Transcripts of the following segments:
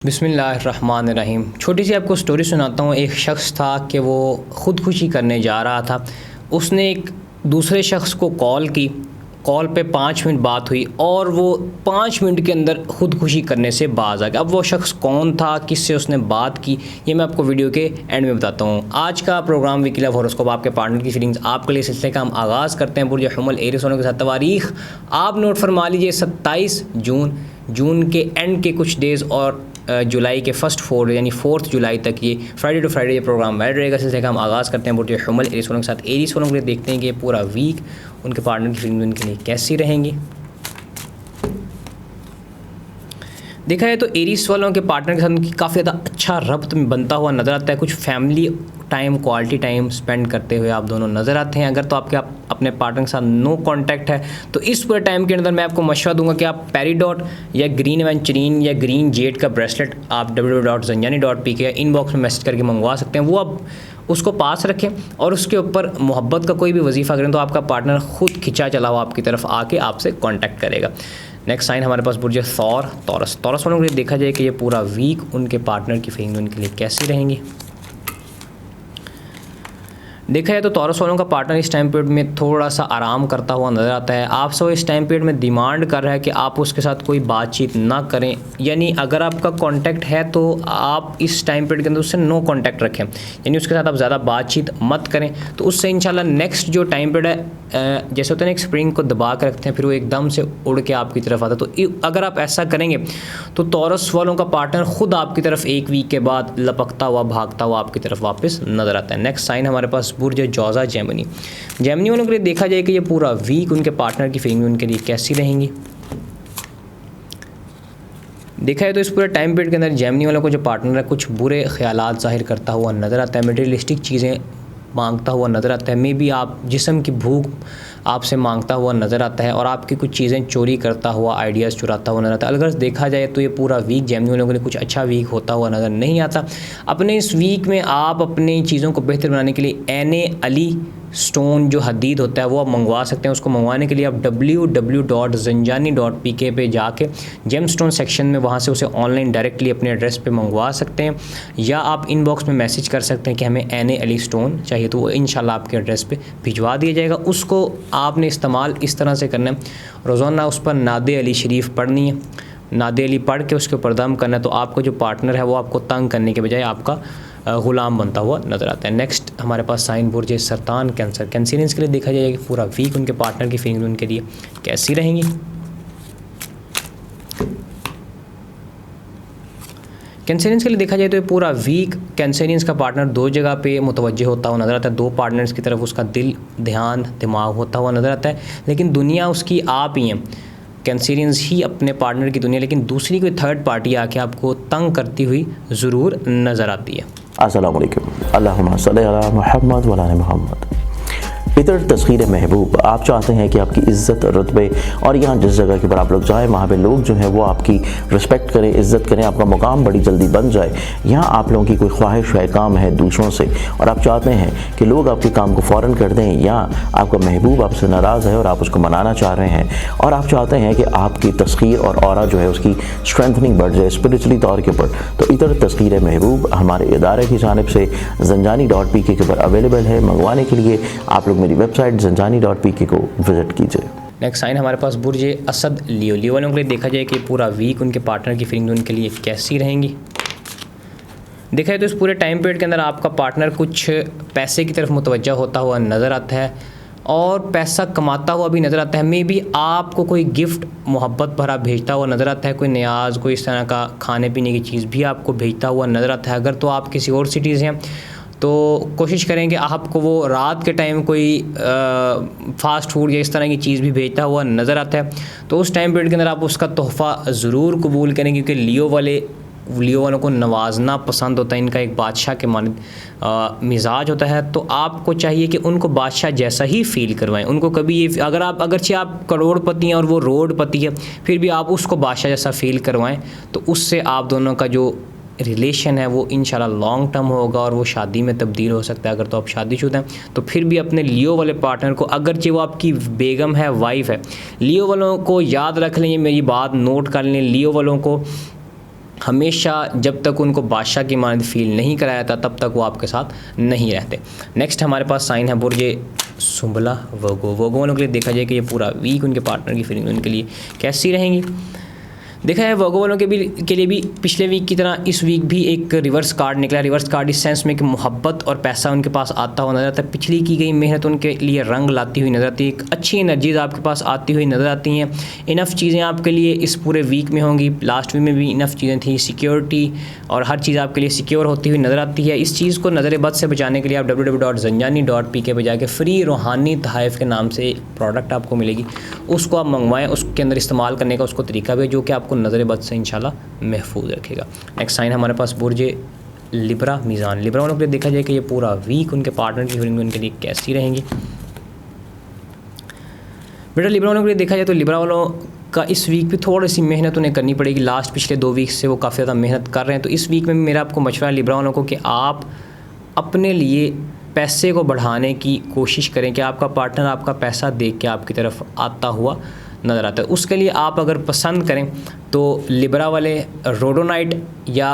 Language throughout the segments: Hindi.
बिस्मिल्लाहिर्रहमानिर्रहीम। छोटी सी आपको स्टोरी सुनाता हूँ। एक शख्स था कि वो ख़ुदकुशी करने जा रहा था। उसने एक दूसरे शख्स को कॉल की। कॉल पे 5 मिनट बात हुई और वो 5 मिनट के अंदर ख़ुदकुशी करने से बाज आ गया। अब वो शख्स कौन था, किससे उसने बात की, ये मैं आपको वीडियो के एंड में बताता हूँ। आज का प्रोग्राम वीकली लव हॉरोस्कोप आपके पार्टनर की फीलिंग्स आपके लिए सिलसिले का हम आगाज़ करते हैं। बुर्ज हुमल एरिस होने के साथ तारीख आप नोट फरमा लीजिए 27 जून के एंड के कुछ डेज़ और जुलाई के फर्स्ट 4 यानी 4 जुलाई तक ये फ्राइडे टू फ्राइडे ये प्रोग्राम बैठ रहेगा। सिलसिले का हम आगाज़ करते हैं बुर्ज हुमल एरिस होने के साथ। एरिस होने के लिए देखते हैं कि पूरा वीक उनके पार्टनर की फीलिंग्स उनके लिए कैसी रहेंगी। देखा है तो एरिस वालों के पार्टनर के साथ उनकी काफ़ी ज़्यादा अच्छा रब्त बनता हुआ नज़र आता है। कुछ family time, quality time spend करते हुए आप दोनों नज़र आते हैं। अगर तो आपके अपने पार्टनर के साथ नो कांटेक्ट है तो इस पूरे टाइम के अंदर मैं आपको मशवरा दूंगा कि आप पेरीडॉट या ग्रीन एवेंचरीन या ग्रीन जेड का ब्रेसलेट आप www.zanjani.pk या इनबॉक्स में मैसेज करके मंगवा सकते हैं। वो आप उसको पास रखें और उसके ऊपर मोहब्बत का कोई भी वजीफ़ा करें तो आपका पार्टनर ख़ुद खिंचा चला हुआ आपकी तरफ आके आपसे कॉन्टैक्ट करेगा। नेक्स्ट साइन हमारे पास बुर्ज तौरस वालों के लिए देखा जाए कि ये पूरा वीक उनके पार्टनर की फीलिंग उनके लिए कैसी रहेंगी। देखा जाए तो तौरस वालों का पार्टनर इस टाइम पीरियड में थोड़ा सा आराम करता हुआ नज़र आता है। आपसे वो इस टाइम पीरियड में डिमांड कर रहा है कि आप उसके साथ कोई बातचीत ना करें, यानी अगर आपका कांटेक्ट है तो आप इस टाइम पीरियड के अंदर उससे नो कांटेक्ट रखें, यानी उसके साथ आप ज़्यादा बातचीत मत करें। तो उससे इंशाल्लाह नेक्स्ट जो टाइम पीरियड है, जैसे होता है ना एक स्प्रिंग को दबा कर रखते हैं फिर वो एकदम से उड़ के आपकी तरफ आता है, तो अगर आप ऐसा करेंगे तो तौरस वालों का पार्टनर ख़ुद आपकी तरफ एक वीक के बाद लपकता हुआ भागता हुआ आपकी तरफ वापस नज़र आता है। नेक्स्ट साइन हमारे पास बुर्ज जौज़ा जेमिनी वालों के लिए देखा जाए कि ये पूरा वीक उनके पार्टनर की फीलिंग उनके लिए कैसी रहेंगी। देखा है तो इस पूरे टाइम पीरियड के अंदर जेमिनी वालों को जो पार्टनर है कुछ बुरे ख्यालात जाहिर करता हुआ नज़र आता है, मटेरियलिस्टिक चीज़ें मांगता हुआ नज़र आता है। मे बी आप जिस्म की भूख आपसे मांगता हुआ नज़र आता है और आपकी कुछ चीज़ें चोरी करता हुआ, आइडियाज़ चुराता हुआ नज़र आता है। अगर देखा जाए तो ये पूरा वीक जेमिनी वालों के लिए कुछ अच्छा वीक होता हुआ नज़र नहीं आता। अपने इस वीक में आप अपनी चीज़ों को बेहतर बनाने के लिए एन अली स्टोन जो हदीद होता है वो आप मंगवा सकते हैं। उसको मंगवाने के लिए आप www.zanjani.pk पे जाके जेम स्टोन सेक्शन में वहाँ से उसे ऑनलाइन डायरेक्टली अपने एड्रेस पे मंगवा सकते हैं, या आप इनबॉक्स में मैसेज कर सकते हैं कि हमें एन अली स्टोन चाहिए, तो वो इंशाल्लाह आपके एड्रेस पे भिजवा दिया जाएगा। उसको आपने इस्तेमाल इस तरह से करना है, रोज़ाना उस पर नादे अली शरीफ पढ़नी है, नादे अली पढ़ के उसके ऊपर दम करना है, तो आपका जो पार्टनर है वो आपको तंग करने के बजाय आपका ग़ुलाम बनता हुआ नज़र आता है। नेक्स्ट हमारे पास साइन बुर्ज सरतान कैंसरियंस के लिए देखा जाएगा कि पूरा वीक उनके पार्टनर की फीलिंग उनके लिए कैसी रहेंगी। कैंसरियंस के लिए देखा जाए तो ये पूरा वीक कैंसरियंस का पार्टनर 2 जगह पे मुतवज्जे होता हुआ नज़र आता है। 2 पार्टनर्स की तरफ उसका दिल, ध्यान, दिमाग होता हुआ नज़र आता है, लेकिन दुनिया उसकी आप ही हैं। कैंसरियंस ही अपने पार्टनर की दुनिया, लेकिन दूसरी कोई थर्ड पार्टी आके आपको तंग करती हुई ज़रूर नज़र आती है। अस्सलाम वालेकुम, अल्लाहुम्मा सल्ली अला मुहम्मद व अला मुहम्मद। इतर तस्खीर महबूब, आप चाहते हैं कि आपकी इज़्ज़त, रुतबे और यहाँ जिस जगह के ऊपर आप लोग जाएँ वहाँ पे लोग जो हैं वो आपकी रिस्पेक्ट करें, इज़्ज़त करें, आपका मुकाम बड़ी जल्दी बन जाए। यहाँ आप लोगों की कोई ख्वाहिश है, काम है दूसरों से, और आप चाहते हैं कि लोग आपके काम को फ़ौरन कर दें, या आपका महबूब आपसे नाराज़ है और आप उसको मनाना चाह रहे हैं, और आप चाहते हैं कि आपकी तस्खीर और ऑरा जो है उसकी स्ट्रेंथनिंग बढ़ जाए स्पिरिचुअली तौर के ऊपर, तो इतर तस्खीर महबूब हमारे इदारे की जानिब से zanjani.pk के ऊपर अवेलेबल है। मंगवाने के लिए आप लोग मेरी वेबसाइट zanjani.pk को विज़िट कीजिए। नेक्स्ट साइन हमारे पास बुर्ज असद लियो वालों के लिए देखा जाए कि पूरा वीक उनके पार्टनर की फीलिंग उनके लिए कैसी रहेंगी। देखा जाए तो इस पूरे टाइम पीरियड के अंदर आपका पार्टनर कुछ पैसे की तरफ मुतवज्जा होता हुआ नज़र आता है और पैसा कमाता हुआ भी नज़र आता है। मे बी आपको कोई गिफ्ट मोहब्बत भरा भेजता हुआ नज़र आता है, कोई न्याज, कोई इस तरह का खाने पीने की चीज़ भी आपको भेजता हुआ नज़र आता है। अगर तो आप किसी और सिटीज़ हैं तो कोशिश करें कि आपको वो रात के टाइम कोई फ़ास्ट फूड या इस तरह की चीज़ भी भेजता हुआ नज़र आता है, तो उस टाइम पीरियड के अंदर आप उसका तोहफ़ा ज़रूर कबूल करें, क्योंकि लियो वालों को नवाजना पसंद होता है। इनका एक बादशाह के मानद मिजाज होता है, तो आपको चाहिए कि उनको बादशाह जैसा ही फ़ील करवाएं। उनको कभी ये अगरचे आप करोड़पति हैं और वो रोडपति है, फिर भी आप उसको बादशाह जैसा फ़ील करवाएं, तो उससे आप दोनों का जो रिलेशन है वो इंशाल्लाह लॉन्ग टर्म होगा और वो शादी में तब्दील हो सकता है। अगर तो आप शादीशुदा हैं तो फिर भी अपने लियो वाले पार्टनर को, अगरचे वो आपकी बेगम है, वाइफ है, लियो वालों को याद रख लें, ये मेरी बात नोट कर लें। लियो वालों को हमेशा जब तक उनको बादशाह की मानद फील नहीं कराया था तब तक वो आपके साथ नहीं रहते। नेक्स्ट हमारे पास साइन है बुर्ज सुंबला वर्गो। वर्गो वालों के लिए देखा जाए कि ये पूरा वीक उनके पार्टनर की फीलिंग उनके लिए कैसी रहेंगी। देखा है वर्गो वालों के लिए भी पिछले वीक की तरह इस वीक भी एक रिवर्स कार्ड निकला। रिवर्स कार्ड इस सेंस में कि मोहब्बत और पैसा उनके पास आता हुआ नजर आता है। पिछली की गई मेहनत उनके लिए रंग लाती हुई नजर आती है। एक अच्छी एनर्जीज आपके पास आती हुई नजर आती हैं। इनफ चीज़ें आपके लिए इस पूरे वीक में होंगी। लास्ट वीक में भी इनफ चीज़ें थी, सिक्योरिटी और हर चीज़ आपके लिए सिक्योर होती हुई नजर आती है। इस चीज़ को नज़र बद से बचाने के लिए आप www.zanjani.pk पे जाके फ्री रूहानी तहफ़ के नाम से प्रोडक्ट आपको मिलेगी, उसको आप मंगवाएं। उसके अंदर इस्तेमाल करने का उसको तरीका भी है जो कि आपको नज़र बद से इंशाल्लाह महफूज रखेगा। नेक्स्ट साइन हमारे पास बुर्ज लिब्रा मीज़ान। लिब्रा वालों के लिए देखा जाए कि ये पूरा वीक उनके पार्टनर की फीलिंग उनके लिए कैसी रहेंगी। बेटा लिब्रा वालों के लिए देखा जाए तो लिब्रा वालों का इस वीक भी थोड़ी सी मेहनत उन्हें करनी पड़ेगी। लास्ट पिछले 2 वीक से वो काफ़ी ज़्यादा मेहनत कर रहे हैं। तो इस वीक में मेरा आपको मशवरा है लिब्रा वालों को कि आप अपने लिए पैसे को बढ़ाने की कोशिश करें कि आपका पार्टनर आपका पैसा देख के आपकी तरफ आता हुआ नज़र आता है। उसके लिए आप अगर पसंद करें तो लिब्रा वाले रोडोनाइट या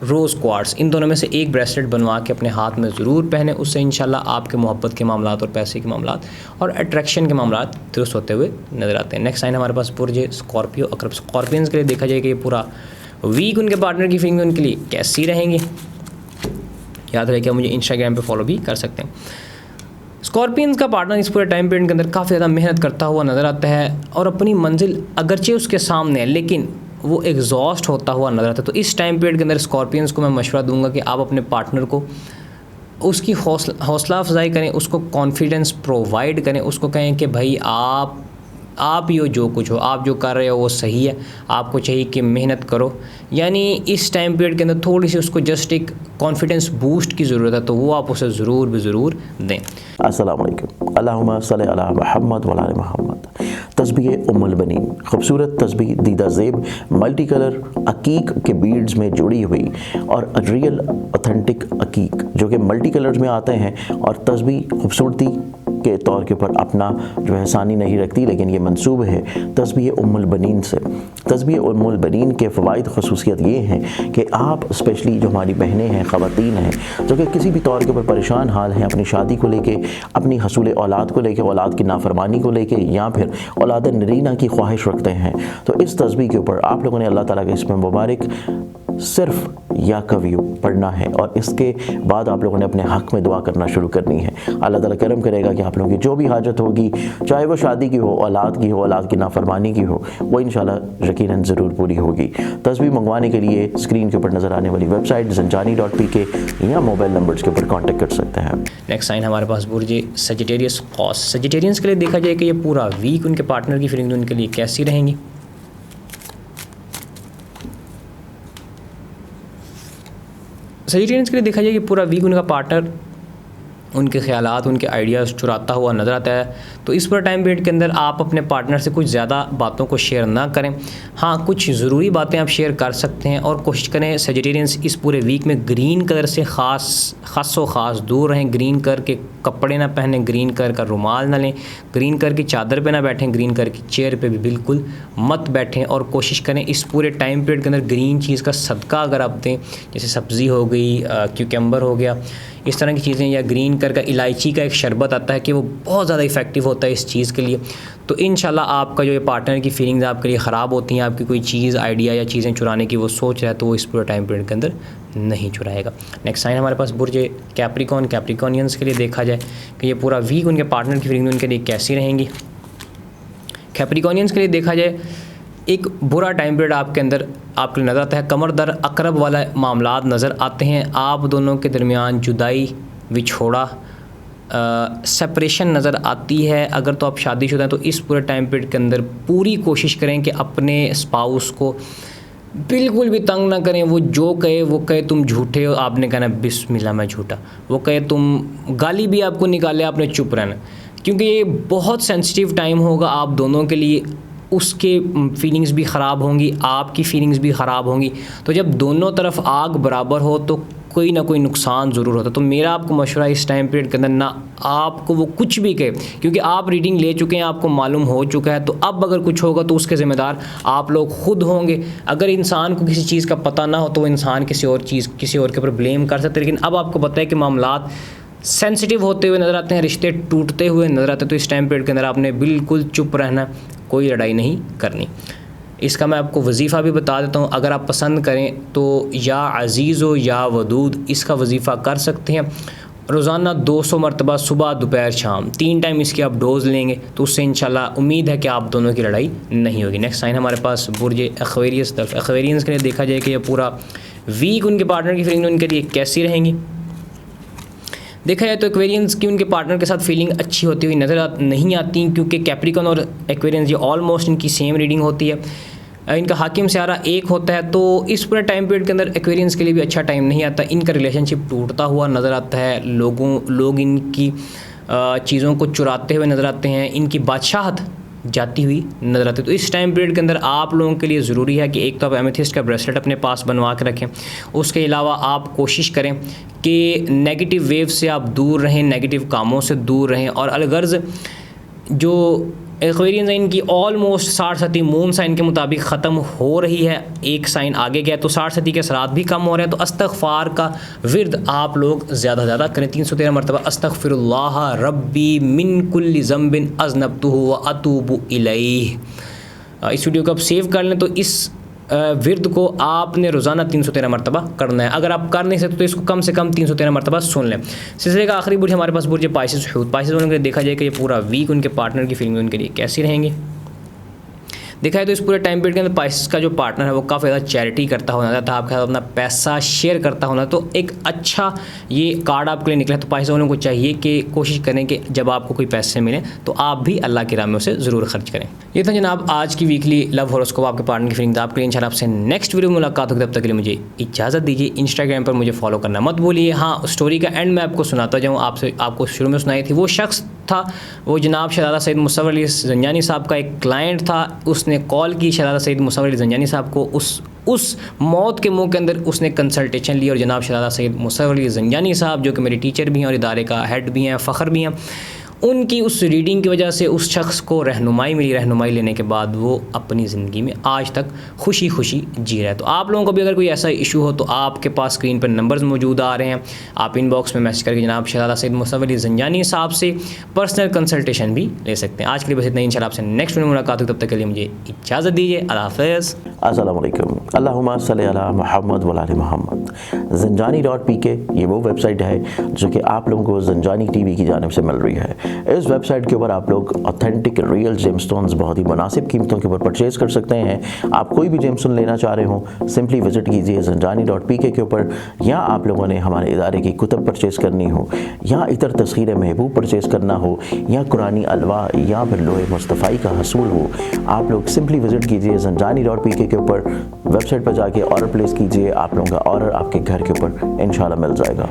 रोज़ क्वार्ट्स इन दोनों में से एक ब्रेसलेट बनवा के अपने हाथ में ज़रूर पहने। उससे इंशाल्लाह आपके मोहब्बत के मामलात और पैसे के मामलात और अट्रैक्शन के मामलात दुरुस्त होते हुए नज़र आते हैं। नेक्स्ट साइन हमारे पास बुर्ज स्कॉर्पियो अकरब। स्कॉर्पियंस के लिए देखा जाए कि ये पूरा वीक उनके पार्टनर की फीलिंग उनके लिए कैसी रहेंगी। याद रहे कि मुझे इंस्टाग्राम पे फॉलो भी कर सकते हैं। स्कॉर्पियंस का पार्टनर इस पूरे टाइम पीरियड के अंदर काफ़ी ज़्यादा मेहनत करता हुआ नज़र आता है और अपनी मंजिल अगरचे उसके सामने है लेकिन वो एग्जॉस्ट होता हुआ नज़र आता है। तो इस टाइम पीरियड के अंदर स्कॉर्पियंस को मैं मशवरा दूंगा कि आप अपने पार्टनर को उसकी हौसला अफजाई करें, उसको कॉन्फिडेंस प्रोवाइड करें, उसको कहें कि भाई आप ही हो, जो कुछ हो, आप जो कर रहे हो वो सही है, आपको चाहिए कि मेहनत करो। यानी इस टाइम पीरियड के अंदर थोड़ी सी उसको जस्ट एक कॉन्फिडेंस बूस्ट की ज़रूरत है, तो वो आप उसे ज़रूर दें। अस्सलाम वालेकुम। अल्लाहुम्मा सल्ली अला मुहम्मद व अला मुहम्मद। तस्बीह उम्मुल बनीन, खूबसूरत तस्बीह दीदा ज़ेब मल्टी कलर अकीक के बीड्स में जुड़ी हुई और रियल ऑथेंटिक अकीक जो कि मल्टी कलर्स में आते हैं और तस्बीह खूबसूरती के तौर के ऊपर अपना जो है सानी नहीं रखती, लेकिन ये मंसूब है तस्बीह उम्मुल बनीन से। तस्बीह उम्मुल बनीन के फ़वाइद ख़ुसूसियत ये हैं कि आप स्पेशली जो हमारी बहनें हैं, ख़वातीन हैं जो कि किसी भी तौर के ऊपर परेशान हाल हैं अपनी शादी को लेके, अपनी हसूल औलाद को लेके, औलाद की नाफरमानी को लेके या फिर औलाद नरीना की ख्वाहिश रखते हैं, तो इस तस्बीह के ऊपर आप लोगों ने अल्लाह ताला के इसमें मुबारक सिर्फ या कवियो पढ़ना है और इसके बाद आप लोगों ने अपने हक़ में दुआ करना शुरू करनी है। अल्लाह ताला करम करेगा कि आप लोगों की जो भी हाजत होगी, चाहे वो शादी की हो, औलाद की हो, औलाद की नाफरमानी की हो, वो इंशाल्लाह यकीनन ज़रूर पूरी होगी। तस्बीह मंगवाने के लिए स्क्रीन के ऊपर नज़र आने वाली वेबसाइट zanjani.pk या मोबाइल नंबर्स के ऊपर कॉन्टेक्ट कर सकते हैं। नेक्स्ट साइन हमारे पास बुर्ज सजिटेरियस कॉस। सजिटेरियंस के लिए देखा जाए कि ये पूरा वीक उनके पार्टनर की फीलिंग उनके लिए कैसी रहेंगी। सजिटेरियंस के लिए देखा जाए कि पूरा वीक उनका पार्टनर उनके ख्यालात, उनके आइडियाज़ चुराता हुआ नज़र आता है। तो इस पूरे टाइम पीरियड के अंदर आप अपने पार्टनर से कुछ ज़्यादा बातों को शेयर ना करें। हाँ, कुछ ज़रूरी बातें आप शेयर कर सकते हैं और कोशिश करें सजिटेरियंस इस पूरे वीक में ग्रीन कलर से ख़ास दूर रहें। ग्रीन कलर के कपड़े ना पहनें, ग्रीन कलर का रुमाल ना लें, ग्रीन कलर की चादर पे ना बैठें, ग्रीन कलर की चेयर पे भी बिल्कुल मत बैठें। और कोशिश करें इस पूरे टाइम पीरियड के अंदर ग्रीन चीज़ का सदका अगर आप दें, जैसे सब्ज़ी हो गई, क्यूकम्बर हो गया, इस तरह की चीज़ें, या ग्रीन कलर का इलायची का एक शरबत आता है कि वो बहुत ज़्यादा इफ़ेक्टिव होता है इस चीज़ के लिए। तो इंशाल्लाह आपका जो ये पार्टनर की फीलिंग्स आपके लिए ख़राब होती हैं, आपकी कोई चीज़, आइडिया या चीज़ें चुराने की वो सोच रहा है, तो वो इस पूरे टाइम पीरियड के अंदर नहीं चुराएगा। नेक्स्ट साइन हमारे पास बुर्ज कैप्रिकॉन। कैप्रिकॉनियंस के लिए देखा जाए कि ये पूरा वीक उनके पार्टनर की फीलिंग उनके लिए कैसी रहेंगी। कैप्रिकॉनियंस के लिए देखा जाए एक बुरा टाइम पीरियड आपके अंदर आपके लिए नज़र आता है। कमर दर अकरब वाला मामलात नज़र आते हैं। आप दोनों के दरमियान जुदाई, विछोड़ा, सेपरेशन नज़र आती है। अगर तो आप शादीशुदा हैं तो इस पूरे टाइम पीरियड के अंदर पूरी कोशिश करें कि अपने स्पाउस को बिल्कुल भी तंग ना करें। वो जो कहे वो कहे तुम झूठे हो, आपने कहना बिस्मिल्लाह मैं झूठा। वो कहे तुम गाली भी आपको निकाले, आपने चुप रहना, क्योंकि ये बहुत सेंसिटिव टाइम होगा आप दोनों के लिए। उसके फीलिंग्स भी ख़राब होंगी, आपकी फीलिंग्स भी ख़राब होंगी। तो जब दोनों तरफ आग बराबर हो तो कोई ना कोई नुकसान ज़रूर होता है। तो मेरा आपको मशवरा इस टाइम पीरियड के अंदर ना आपको वो कुछ भी कहे, क्योंकि आप रीडिंग ले चुके हैं, आपको मालूम हो चुका है, तो अब अगर कुछ होगा तो उसके ज़िम्मेदार आप लोग खुद होंगे। अगर इंसान को किसी चीज़ का पता ना हो तो वो इंसान किसी और के ऊपर ब्लेम कर सकते हैं, लेकिन अब आपको पता है कि मामलात सेंसिटिव होते हुए नज़र आते हैं, रिश्ते टूटते हुए नज़र आते हैं, तो इस टाइम पीरियड के अंदर आपने बिल्कुल चुप रहना, कोई लड़ाई नहीं करनी। इसका मैं आपको वजीफ़ा भी बता देता हूँ, अगर आप पसंद करें तो या अज़ीज़ हो या वदूद इसका वजीफ़ा कर सकते हैं। रोज़ाना 200 मरतबा सुबह दोपहर शाम 3 टाइम इसकी आप डोज़ लेंगे तो उससे इंशाल्लाह उम्मीद है कि आप दोनों की लड़ाई नहीं होगी। नेक्स्ट साइन हमारे पास बुर्ज एक्वेरियस तरफ। एक्वेरियंस के लिए देखा जाए कि यह पूरा वीक उनके पार्टनर की फीलिंग उनके लिए कैसी रहेंगी। देखा जाए तो एक्वेरियंस की उनके पार्टनर के साथ फीलिंग अच्छी होती हुई नज़र नहीं आती, क्योंकि कैप्रिकॉन और एक्वेरियंस ये ऑलमोस्ट इनकी सेम रीडिंग होती है। इनका हाकिम सियारा एक होता है, तो इस पूरे टाइम पीरियड के अंदर एक्वेरियंस के लिए भी अच्छा टाइम नहीं आता। इनका रिलेशनशिप टूटता हुआ नज़र आता है, लोग इनकी चीज़ों को चुराते हुए नज़र आते हैं, इनकी बादशाहत जाती हुई नज़र आती है। तो इस टाइम पीरियड के अंदर आप लोगों के लिए ज़रूरी है कि एक तो आप एमेथिस्ट का ब्रेसलेट अपने पास बनवा के रखें, उसके अलावा आप कोशिश करें कि नेगेटिव वेव से आप दूर रहें, नेगेटिव कामों से दूर रहें। और अलगर्ज़ जो एक्वेरियंस है इनकी ऑलमोस्ट 60 सती मून साइन के मुताबिक ख़त्म हो रही है, एक साइन आगे गया तो 60 सती के असरात भी कम हो रहे हैं। तो अस्तग़फ़ार का विर्द आप लोग ज़्यादा से ज़्यादा करें, 313 मरतबा अस्तग़फ़िरुल्लाह रब्बी मिन कुल्लि ज़ंबिन अज़नबतुहु व अतूबु इलैह। इस वीडियो को आप सेव कर लें, तो इस विर्द को आपने रोज़ाना 313 मरतबा करना है। अगर आप कर नहीं सकते तो इसको कम से कम 313 मरतबा सुन लें। सिलसिले का आखिरी बुर्ज हमारे पास बुर्ज पाइसेस हूत। पाइसेस वालों के लिए देखा जाए कि ये पूरा वीक उनके पार्टनर की फीलिंग उनके लिए कैसी रहेंगी। देखा है तो इस पूरे टाइम पीरियड के अंदर पाइसेस का जो पार्टनर है वो काफ़ी ज़्यादा चैरिटी करता होना था, आपके साथ अपना पैसा शेयर करता होना, तो एक अच्छा ये कार्ड आपके लिए निकला है। तो पाइसेस वालों को चाहिए कि कोशिश करें कि जब आपको कोई पैसे मिले तो आप भी अल्लाह की राह में उसे ज़रूर खर्च करें। ये था जनाब आज की वीकली लव हॉरोस्कोप, आपके पार्टनर की फीलिंग। आपके लिए इंशाल्लाह आपसे नेक्स्ट वीडियो में मुलाकात होगी, तब तक के लिए मुझे इजाज़त दीजिए। इंस्टाग्राम पर मुझे फॉलो करना मत भूलिए। हाँ, स्टोरी का एंड मैं आपको सुनाता जाऊँ, आपको शुरू में सुनाई थी। वो शख्स था, वो जनाब शहज़ादा सैयद मुसव्वर अली ज़ंजानी साहब का एक क्लाइंट था। उसने कॉल की शहज़ादा सैयद मुसव्वर अली ज़ंजानी साहब को, उस मौत के मुंह के अंदर उसने कंसल्टेशन ली, और जनाब शहज़ादा सैयद मुसव्वर अली ज़ंजानी साहब जो कि मेरे टीचर भी हैं और इदारे का हेड भी हैं, फ़ख्र भी हैं, उनकी उस रीडिंग की वजह से उस शख्स को रहनुमाई मिली। रहनुमाई लेने के बाद वो अपनी ज़िंदगी में आज तक खुशी खुशी जी रहा है। तो आप लोगों को भी अगर कोई ऐसा इशू हो तो आपके पास स्क्रीन पर नंबर्स मौजूद आ रहे हैं, आप इनबॉक्स में मैसेज करके जनाब शहज़ादा सैयद मुसव्वर अली ज़ंजानी साहब से पर्सनल कंसल्टेशन भी ले सकते हैं। आज के लिए बस इतना ही, इंशाल्लाह आपसे नेक्स्ट वीडियो में मुलाकात होगी, तब तक के लिए मुझे इजाज़त दीजिए। अल्लाह हाफ़िज़। अस्सलामु अलैकुम। अल्लाहुम्मा सल्लि अला मुहम्मद व आले मुहम्मद। ज़ंजानी.pk ये वो वेबसाइट है जो कि आप लोगों को ज़ंजानी टीवी की जानिब से मिल रही है। इस वेबसाइट के ऊपर आप लोग ऑथेंटिक रियल जेमस्टोन्स बहुत ही मुनासिब कीमतों के ऊपर परचेज कर सकते हैं। आप कोई भी जेमस्टोन लेना चाह रहे हो, सिंपली विजिट कीजिए ज़ंजानी.pk के ऊपर। या आप लोगों ने हमारे इदारे की कुतब परचेज़ करनी हो, या इतर तस्खीर महबूब परचेज़ करना हो, या कुरानी अलवा, या फिर लोहे मुस्तफ़ाई का हसूल हो, आप लोग सिंपली विजिट कीजिए ज़ंजानी.pk के ऊपर। वेबसाइट पर जाके ऑर्डर प्लेस कीजिए, आप लोगों का ऑर्डर आपके घर के ऊपर इंशाल्लाह मिल जाएगा।